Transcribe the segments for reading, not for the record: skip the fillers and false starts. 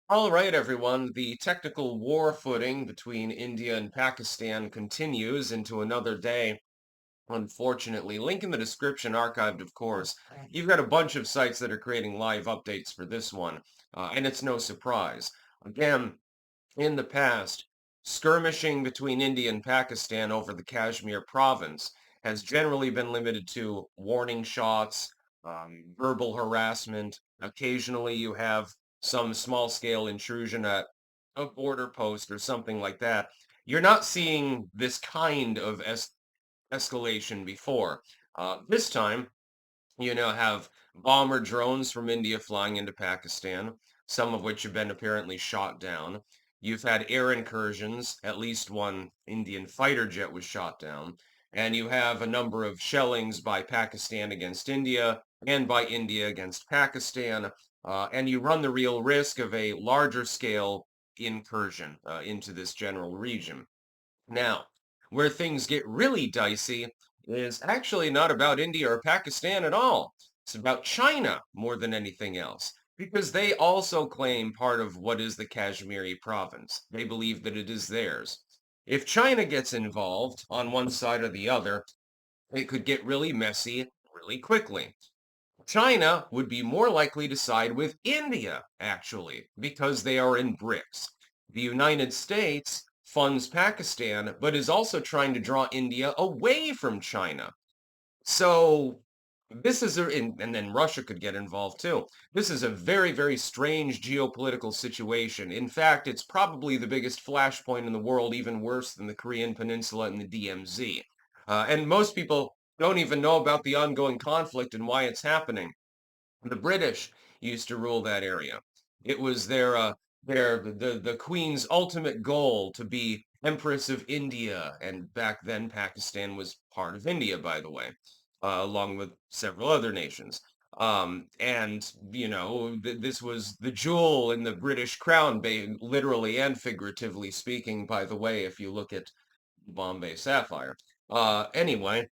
All right, everyone. The technical war footing between India and Pakistan continues into another day, unfortunately. Link in the description, archived, of course. You've got a bunch of sites that are creating live updates for this one, and it's no surprise. Again, in the past, skirmishing between India and Pakistan over the Kashmir province has generally been limited to warning shots, verbal harassment. Occasionally, you have some small-scale intrusion at a border post or something like that. You're not seeing this kind of escalation before. This time, have bomber drones from India flying into Pakistan, some of which have been apparently shot down. You've had air incursions, at least one Indian fighter jet was shot down, and you have a number of shellings by Pakistan against India and by India against Pakistan, and you run the real risk of a larger scale incursion into this general region. Now, where things get really dicey is actually not about India or Pakistan at all. It's about China more than anything else, because they also claim part of what is the Kashmiri province. They believe that it is theirs. If China gets involved on one side or the other, it could get really messy really quickly. China would be more likely to side with India, actually, because they are in BRICS. The United States funds Pakistan, but is also trying to draw India away from China. So this is and then Russia could get involved too. This is a very, very strange geopolitical situation. In fact, it's probably the biggest flashpoint in the world, even worse than the Korean Peninsula and the DMZ. And most people don't even know about the ongoing conflict and why it's happening. The British used to rule that area. It was the Queen's ultimate goal to be Empress of India, and back then Pakistan was part of India, by the way, along with several other nations. And this was the jewel in the British crown, literally and figuratively speaking, by the way, if you look at Bombay Sapphire. Anyway,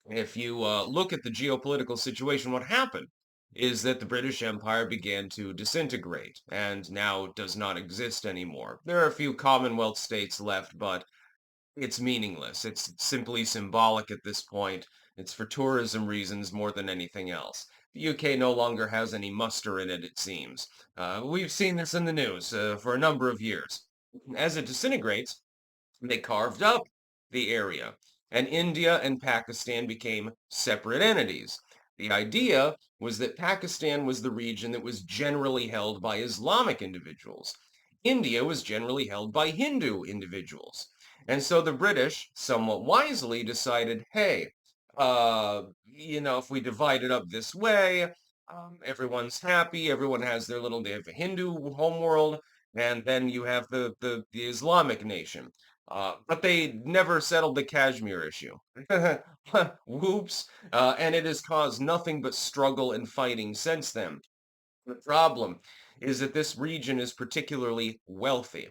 if you look at the geopolitical situation, what happened is that the British Empire began to disintegrate and now does not exist anymore. There are a few Commonwealth states left, but it's meaningless. It's simply symbolic at this point. It's for tourism reasons more than anything else. The UK no longer has any muster in it, it seems. We've seen this in the news for a number of years. As it disintegrates, they carved up the area, and India and Pakistan became separate entities. The idea was that Pakistan was the region that was generally held by Islamic individuals. India was generally held by Hindu individuals. And so the British, somewhat wisely, decided, hey, if we divide it up this way, everyone's happy, everyone has their little, they have a Hindu homeworld, and then you have the Islamic nation. But they never settled the Kashmir issue. Whoops. And it has caused nothing but struggle and fighting since then. The problem is that this region is particularly wealthy.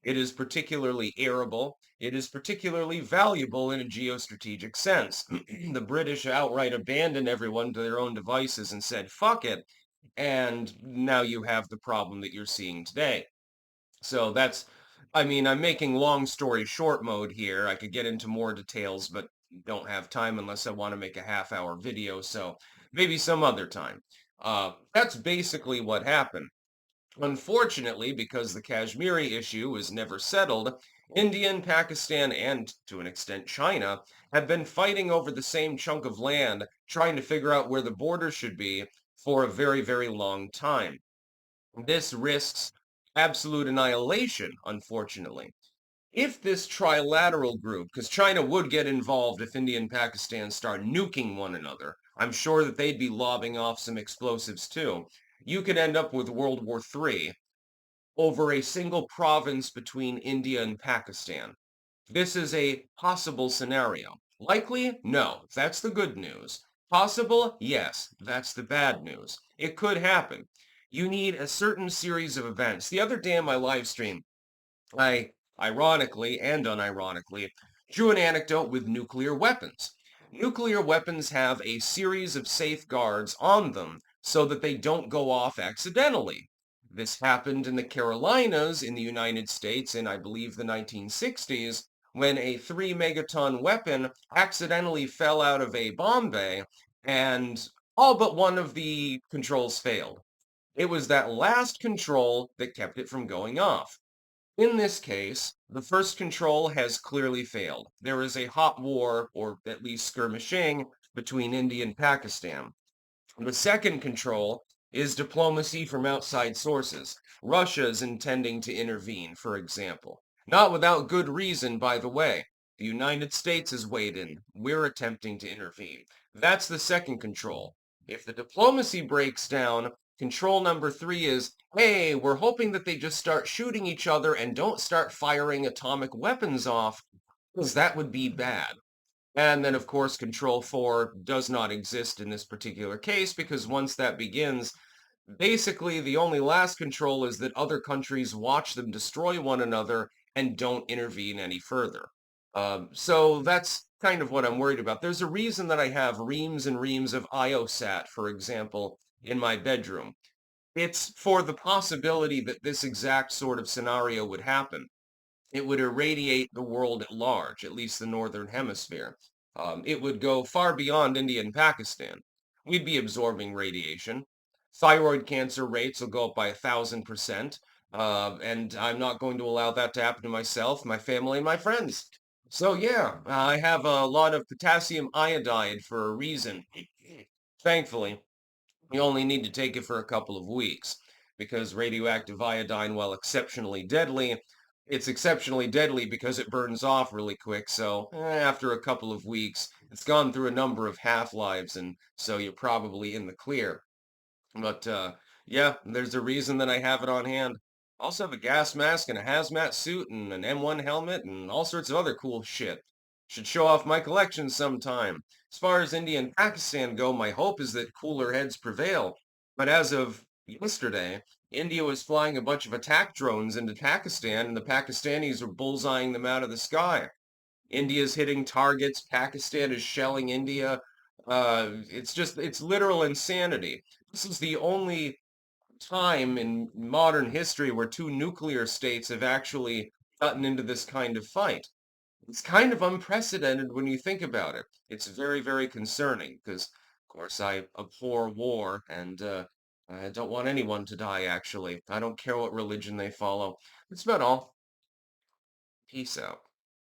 It is particularly arable. It is particularly valuable in a geostrategic sense. The British outright abandoned everyone to their own devices and said, fuck it. And now you have the problem that you're seeing today. So I mean, I'm making long story short mode here. I could get into more details, but don't have time unless I want to make a half-hour video, so maybe some other time. That's basically what happened. Unfortunately, because the Kashmiri issue was never settled, India and Pakistan and, to an extent, China have been fighting over the same chunk of land, trying to figure out where the border should be for a very, very long time. This risks absolute annihilation, unfortunately. If this trilateral group, because China would get involved if India and Pakistan start nuking one another, I'm sure that they'd be lobbing off some explosives too. You could end up with World War III over a single province between India and Pakistan. This is a possible scenario. Likely? No. That's the good news. Possible? Yes. That's the bad news. It could happen. You need a certain series of events. The other day in my live stream, I, ironically and unironically, drew an anecdote with nuclear weapons. Nuclear weapons have a series of safeguards on them so that they don't go off accidentally. This happened in the Carolinas in the United States in, I believe, the 1960s, when a 3 megaton weapon accidentally fell out of a bomb bay and all but one of the controls failed. It was that last control that kept it from going off. In this case, the first control has clearly failed. There is a hot war, or at least skirmishing, between India and Pakistan. The second control is diplomacy from outside sources. Russia is intending to intervene, for example. Not without good reason, by the way. The United States has weighed in. We're attempting to intervene. That's the second control. If the diplomacy breaks down, control number three is, hey, we're hoping that they just start shooting each other and don't start firing atomic weapons off, because that would be bad. And then, of course, Control 4 does not exist in this particular case because once that begins, basically the only last control is that other countries watch them destroy one another and don't intervene any further. So that's kind of what I'm worried about. There's a reason that I have reams and reams of IOSat, for example, in my bedroom. It's for the possibility that this exact sort of scenario would happen. It would irradiate the world at large, at least the northern hemisphere. It would go far beyond India and Pakistan. We'd be absorbing radiation. Thyroid cancer rates will go up by 1,000%, and I'm not going to allow that to happen to myself, my family, and my friends. So yeah, I have a lot of potassium iodide for a reason. Thankfully, you only need to take it for a couple of weeks because radioactive iodine, while exceptionally deadly, it's exceptionally deadly because it burns off really quick. So after a couple of weeks, it's gone through a number of half-lives, and so you're probably in the clear. But yeah, there's a reason that I have it on hand. I also have a gas mask and a hazmat suit and an M1 helmet and all sorts of other cool shit. Should show off my collection sometime. As far as India and Pakistan go, my hope is that cooler heads prevail. But as of yesterday, India was flying a bunch of attack drones into Pakistan, and the Pakistanis were bullseyeing them out of the sky. India's hitting targets, Pakistan is shelling India. It's literal insanity. This is the only time in modern history where two nuclear states have actually gotten into this kind of fight. It's kind of unprecedented when you think about it. It's very, very concerning because, of course, I abhor war and I don't want anyone to die, actually. I don't care what religion they follow. That's about all. Peace out.